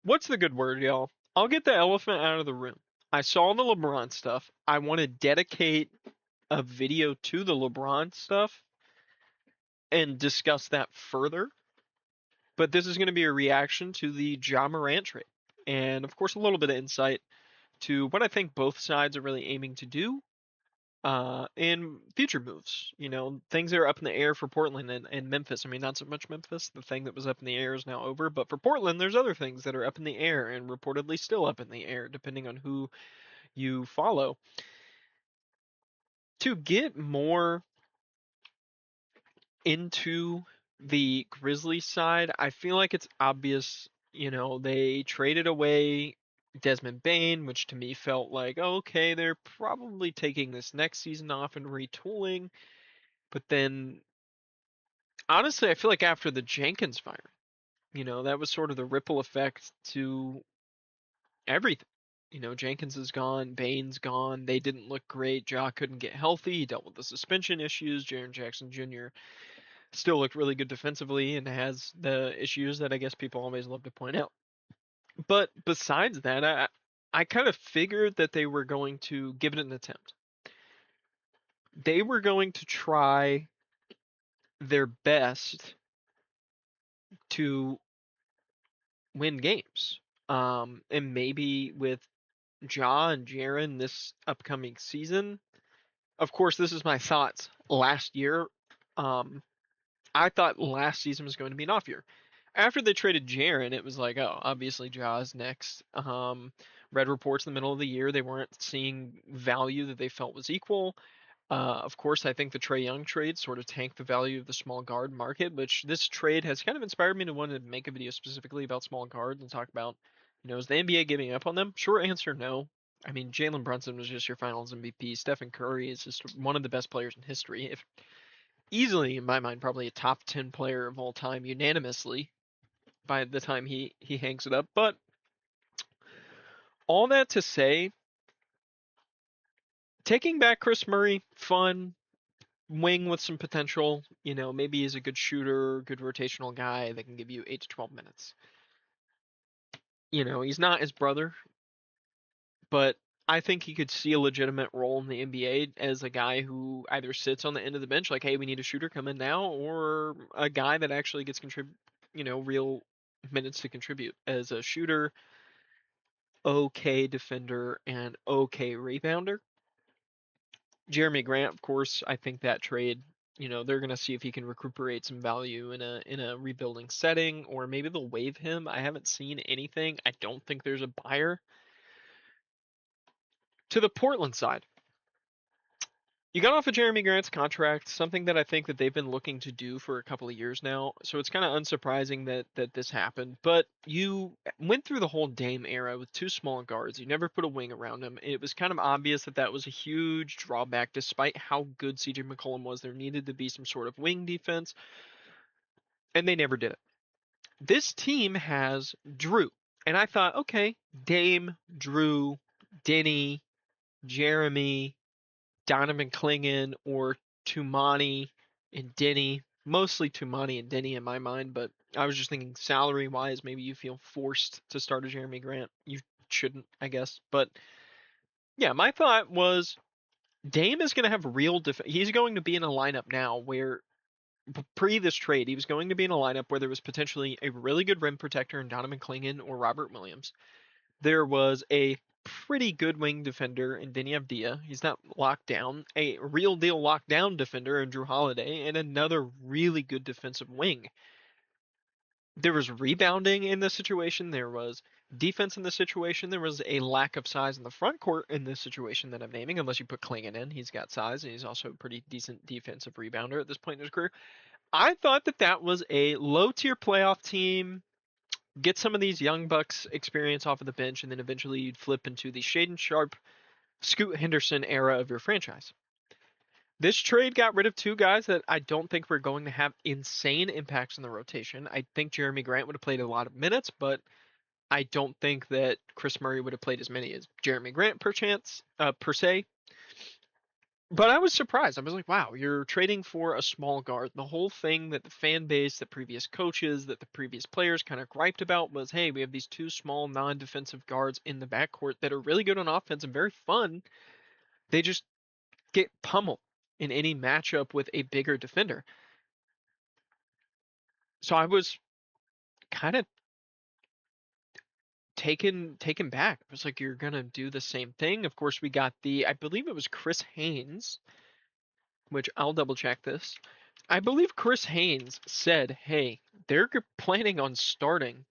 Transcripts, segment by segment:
What's the good word, y'all? I'll get the elephant out of the room. I saw the LeBron stuff. I want to dedicate a video to the LeBron stuff and discuss that further. But this is going to be a reaction to the Ja Morant trade. And of course, a little bit of insight to what I think both sides are really aiming to do in future moves. You know, things that are up in the air for Portland and Memphis. I mean, not so much Memphis. The thing that was up in the air is now over. But for Portland, there's other things that are up in the air and reportedly still up in the air, depending on who you follow. To get more into the Grizzlies side, I feel like it's obvious, they traded away Desmond Bain, which to me felt like, oh, okay, they're probably taking this next season off and retooling. But then, honestly, I feel like after the Jenkins fire, that was sort of the ripple effect to everything. Jenkins is gone, Bain's gone. They didn't look great. Ja couldn't get healthy. He dealt with the suspension issues. Jaren Jackson Jr. still looked really good defensively and has the issues that I guess people always love to point out. But besides that, I kind of figured that they were going to give it an attempt. They were going to try their best to win games. And maybe with Ja and Jaren this upcoming season. Of course, this is my thoughts last year. Um, I thought last season was going to be an off year. After they traded Jaren, it was like, oh, obviously Ja's next. Read reports in the middle of the year they weren't seeing value that they felt was equal. Of course, I think the Trae Young trade sort of tanked the value of the small guard market, which this trade has kind of inspired me to want to make a video specifically about small guards and talk about, is the NBA giving up on them? Short answer, no. I mean, Jalen Brunson was just your Finals MVP. Stephen Curry is just one of the best players in history. If easily, in my mind, probably a top 10 player of all time, unanimously by the time he hangs it up. But all that to say, taking back Chris Murray, fun, wing with some potential. Maybe he's a good shooter, good rotational guy that can give you 8 to 12 minutes. He's not his brother, but I think he could see a legitimate role in the NBA as a guy who either sits on the end of the bench, like, hey, we need a shooter, come in now, or a guy that actually gets real minutes to contribute as a shooter, okay defender, and okay rebounder. Jeremy Grant, of course, I think that trade, they're gonna see if he can recuperate some value in a rebuilding setting, or maybe they'll waive him. I haven't seen anything. I don't think there's a buyer. To the Portland side, you got off of Jeremy Grant's contract, something that I think that they've been looking to do for a couple of years now. So it's kind of unsurprising that this happened. But you went through the whole Dame era with two small guards. You never put a wing around him. It was kind of obvious that that was a huge drawback, despite how good CJ McCollum was. There needed to be some sort of wing defense, and they never did it. This team has Drew, and I thought, okay, Dame, Drew, Denny, Jeremy, Donovan Clingan, or Tumani and Denny. Mostly Tumani and Denny in my mind, but I was just thinking salary wise, maybe you feel forced to start a Jeremy Grant. You shouldn't, I guess. But yeah, my thought was Dame is going to have real he's going to be in a lineup now where pre this trade, he was going to be in a lineup where there was potentially a really good rim protector in Donovan Clingan or Robert Williams. There was a pretty good wing defender in Denny Avdia. He's not locked down. A real deal lockdown defender in Drew Holiday, and another really good defensive wing. There was rebounding in this situation. There was defense in this situation. There was a lack of size in the front court in this situation that I'm naming, unless you put Klingon in. He's got size, and he's also a pretty decent defensive rebounder at this point in his career. I thought that that was a low tier playoff team. Get some of these young bucks experience off of the bench, and then eventually you'd flip into the Shaden Sharp, Scoot Henderson era of your franchise. This trade got rid of two guys that I don't think were going to have insane impacts in the rotation. I think Jeremy Grant would have played a lot of minutes, but I don't think that Chris Murray would have played as many as Jeremy Grant per se. But I was surprised. I was like, wow, you're trading for a small guard. The whole thing that the fan base, the previous coaches, that the previous players kind of griped about was, hey, we have these two small non-defensive guards in the backcourt that are really good on offense and very fun. They just get pummeled in any matchup with a bigger defender. So I was kind of taken back. I was like, you're gonna do the same thing. Of course, we got I believe it was Chris Haynes, which I'll double check this. I believe Chris Haynes said, hey, they're planning on starting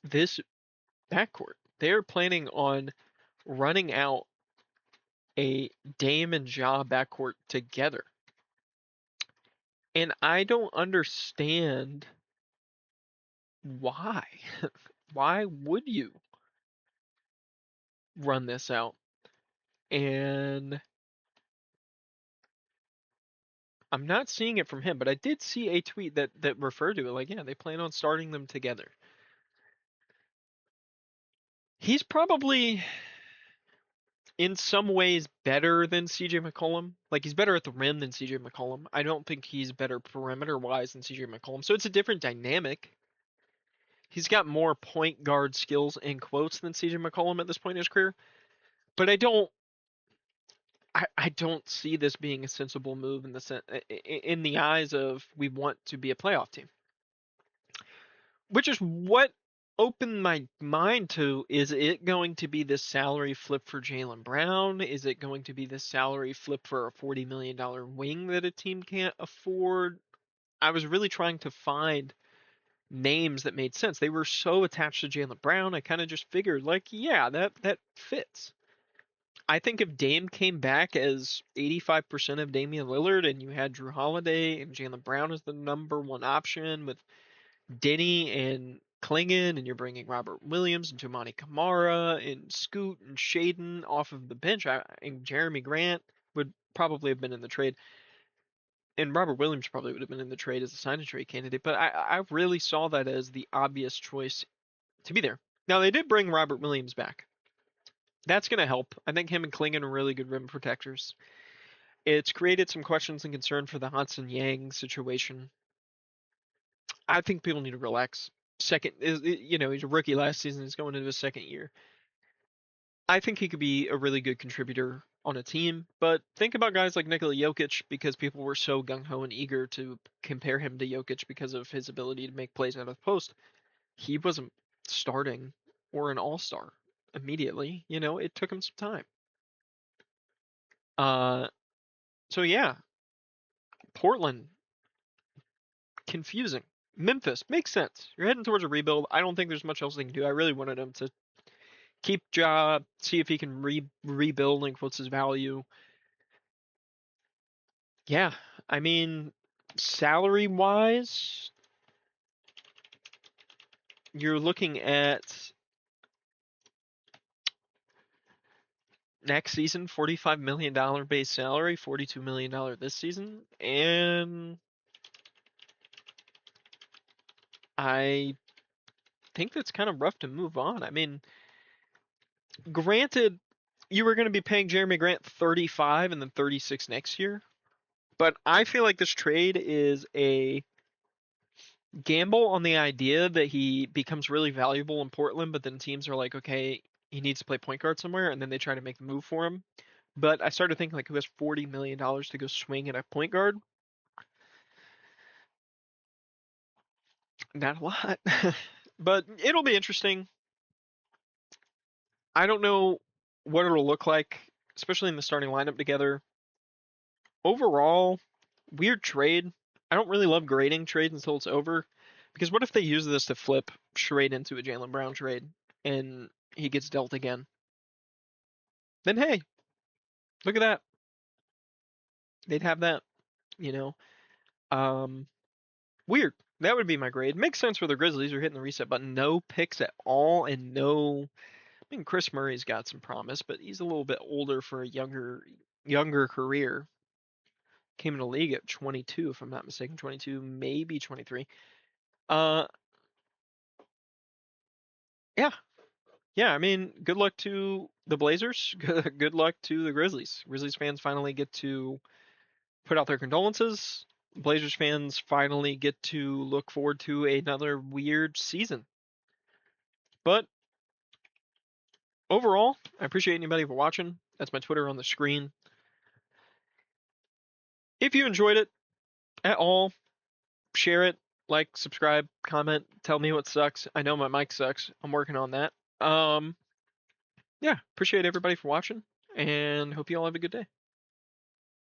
this backcourt. They're planning on running out a Dame and Ja backcourt together. And I don't understand why. Why would you run this out? And I'm not seeing it from him, but I did see a tweet that referred to it like, yeah, they plan on starting them together. He's probably in some ways better than CJ McCollum. Like he's better at the rim than CJ McCollum. I don't think he's better perimeter wise than CJ McCollum. So it's a different dynamic. He's got more point guard skills in quotes than CJ McCollum at this point in his career. But I don't see this being a sensible move in the eyes of we want to be a playoff team. Which is what opened my mind to, is it going to be this salary flip for Jaylen Brown? Is it going to be this salary flip for a $40 million wing that a team can't afford? I was really trying to find names that made sense. They were so attached to Jaylen Brown, I kind of just figured, like, yeah, that fits. I think if Dame came back as 85% of Damian Lillard and you had Drew Holiday and Jaylen Brown as the number one option with Denny and Klingon, and you're bringing Robert Williams and Tumani Kamara and Scoot and Shaden off of the bench, and Jeremy Grant would probably have been in the trade, and Robert Williams probably would have been in the trade as a sign and trade candidate. But I really saw that as the obvious choice to be there. Now they did bring Robert Williams back. That's going to help. I think him and Klingon are really good rim protectors. It's created some questions and concern for the Hansen Yang situation. I think people need to relax. Second is, he's a rookie last season. He's going into his second year. I think he could be a really good contributor on a team, but think about guys like Nikola Jokic, because people were so gung ho and eager to compare him to Jokic because of his ability to make plays out of the post. He wasn't starting or an all-star immediately. It took him some time. Uh, so yeah, Portland, confusing. Memphis makes sense. You're heading towards a rebuild. I don't think there's much else they can do. I really wanted them to keep Ja, see if he can rebuild and what's his value. Yeah, I mean, salary wise, you're looking at next season $45 million base salary, $42 million this season, and I think that's kind of rough to move on. I mean, granted, you were going to be paying Jeremy Grant 35 and then 36 next year, but I feel like this trade is a gamble on the idea that he becomes really valuable in Portland, but then teams are like, okay, he needs to play point guard somewhere, and then they try to make the move for him. But I started thinking, like, who has $40 million to go swing at a point guard? Not a lot. But it'll be interesting. I don't know what it'll look like, especially in the starting lineup together. Overall, weird trade. I don't really love grading trades until it's over, because what if they use this to flip straight into a Jaylen Brown trade and he gets dealt again? Then hey, look at that. They'd have that, you know. Um, weird. That would be my grade. Makes sense for the Grizzlies. Are hitting the reset button. No picks at all, and no. I mean, Chris Murray's got some promise, but he's a little bit older for a younger career. Came in the league at 22, if I'm not mistaken. 22, maybe 23. Uh, yeah. yeah, I mean, good luck to the Blazers. Good luck to the Grizzlies. Grizzlies fans finally get to put out their condolences. Blazers fans finally get to look forward to another weird season. But overall, I appreciate anybody for watching. That's my Twitter on the screen. If you enjoyed it at all, share it, like, subscribe, comment, tell me what sucks. I know my mic sucks. I'm working on that. Yeah, appreciate everybody for watching and hope you all have a good day.